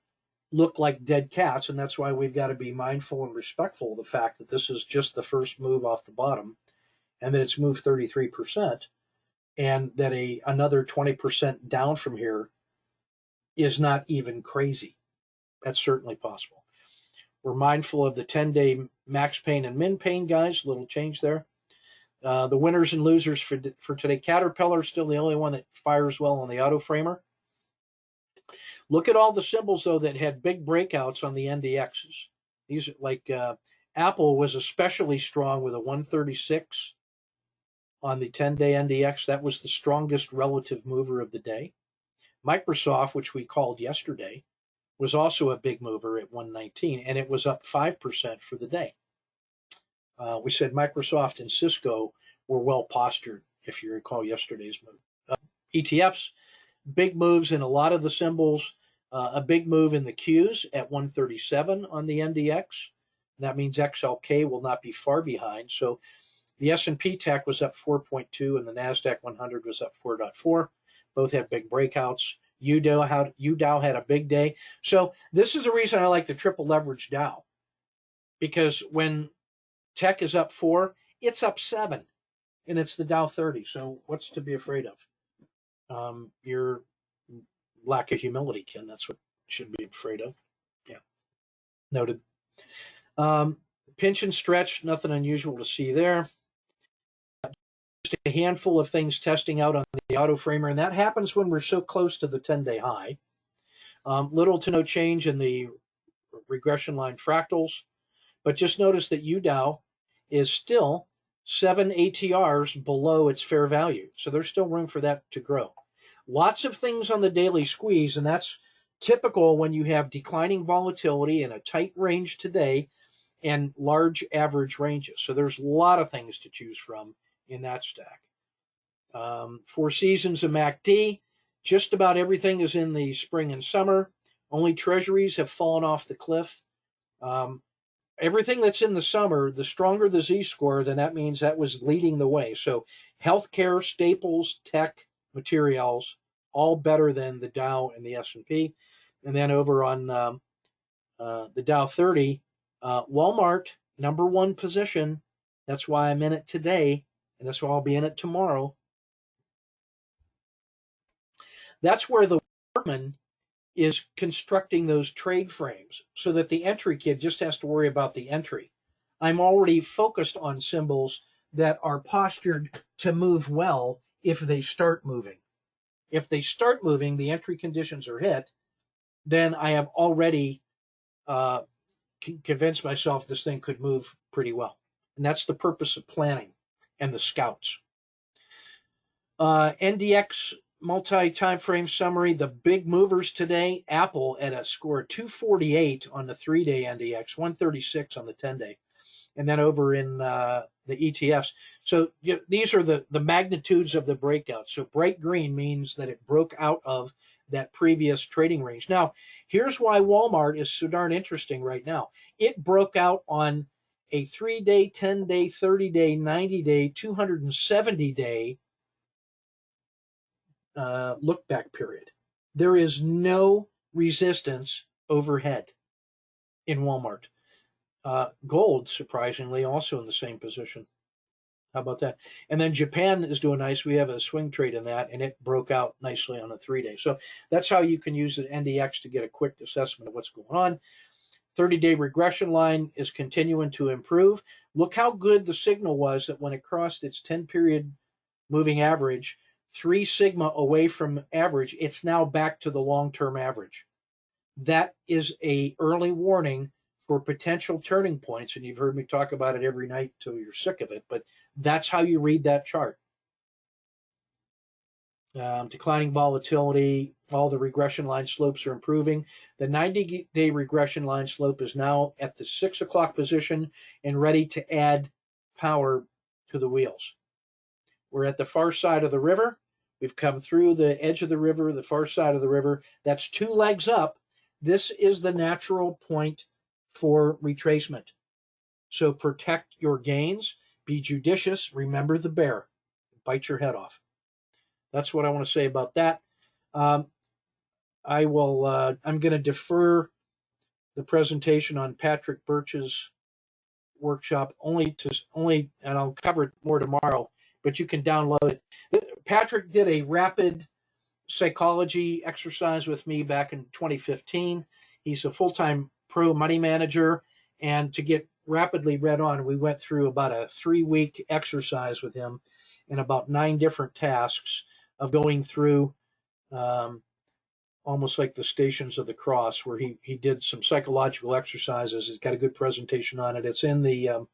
look like dead cats, and that's why we've got to be mindful and respectful of the fact that this is just the first move off the bottom, and that it's moved 33%, and that another 20% down from here is not even crazy. That's certainly possible. We're mindful of the 10-day max pain and min pain, guys. A little change there. The winners and losers for today. Caterpillar is still the only one that fires well on the auto framer. Look at all the symbols, though, that had big breakouts on the NDXs. These, like Apple was especially strong with a 136 on the 10-day NDX. That was the strongest relative mover of the day. Microsoft, which we called yesterday, was also a big mover at 119, and it was up 5% for the day. We said Microsoft and Cisco were well postured, if you recall yesterday's move. ETFs, big moves in a lot of the symbols. A big move in the Qs at 137 on the NDX. That means XLK will not be far behind. So the S&P Tech was up 4.2 and the NASDAQ 100 was up 4.4. Both had big breakouts. UDOW had a big day. So this is the reason I like the triple leverage Dow, because when tech is up 4, it's up 7, and it's the Dow 30. So what's to be afraid of? Your lack of humility, Ken. That's what you should be afraid of. Yeah, noted. Pinch and stretch, nothing unusual to see there. Just a handful of things testing out on the auto framer, and that happens when we're so close to the 10-day high. Little to no change in the regression line fractals, but just notice that UDOW is still 7 ATRs below its fair value. So there's still room for that to grow. Lots of things on the daily squeeze, and that's typical when you have declining volatility in a tight range today and large average ranges. So there's a lot of things to choose from in that stack. Four Seasons and MACD, just about everything is in the spring and summer. Only treasuries have fallen off the cliff. Everything that's in the summer, the stronger the Z-score, then that means that was leading the way. So healthcare, staples, tech, materials, all better than the Dow and the S&P. And then over on the Dow 30, Walmart, number one position. That's why I'm in it today, and that's why I'll be in it tomorrow. That's where the workman is constructing those trade frames so that the entry kid just has to worry about the entry. I'm already focused on symbols that are postured to move well if they start moving. If they start moving, the entry conditions are hit, then I have already convinced myself this thing could move pretty well. And that's the purpose of planning and the scouts. NDX multi-time frame summary, the big movers today, Apple at a score 248 on the 3-day NDX, 136 on the 10-day. And then over in the ETFs. So these are the magnitudes of the breakout. So bright green means that it broke out of that previous trading range. Now, here's why Walmart is so darn interesting right now. It broke out on a 3-day, 10-day, 30-day, 90-day, 270-day look back period. There is no resistance overhead in Walmart. Gold, surprisingly, also in the same position. How about that? And then Japan is doing nice. We have a swing trade in that, and it broke out nicely on a 3-day. So that's how you can use the NDX to get a quick assessment of what's going on. 30-day regression line is continuing to improve. Look how good the signal was that when it crossed its 10-period moving average, 3 sigma away from average, it's now back to the long-term average. That is a early warning for potential turning points, and you've heard me talk about it every night till you're sick of it, but that's how you read that chart. Declining volatility, all the regression line slopes are improving. The 90-day regression line slope is now at the 6 o'clock position and ready to add power to the wheels. We're at the far side of the river. We've come through the edge of the river, the far side of the river. That's 2 legs up. This is the natural point for retracement. So protect your gains. Be judicious. Remember the bear. Bite your head off. That's what I want to say about that. I'm going to defer the presentation on Patrick Birch's workshop only, and I'll cover it more tomorrow, but you can download it. Patrick did a rapid psychology exercise with me back in 2015. He's a full-time pro money manager, and to get rapidly read on, we went through about a 3-week exercise with him and about 9 different tasks of going through almost like the Stations of the Cross, where he did some psychological exercises. He's got a good presentation on it. It's in the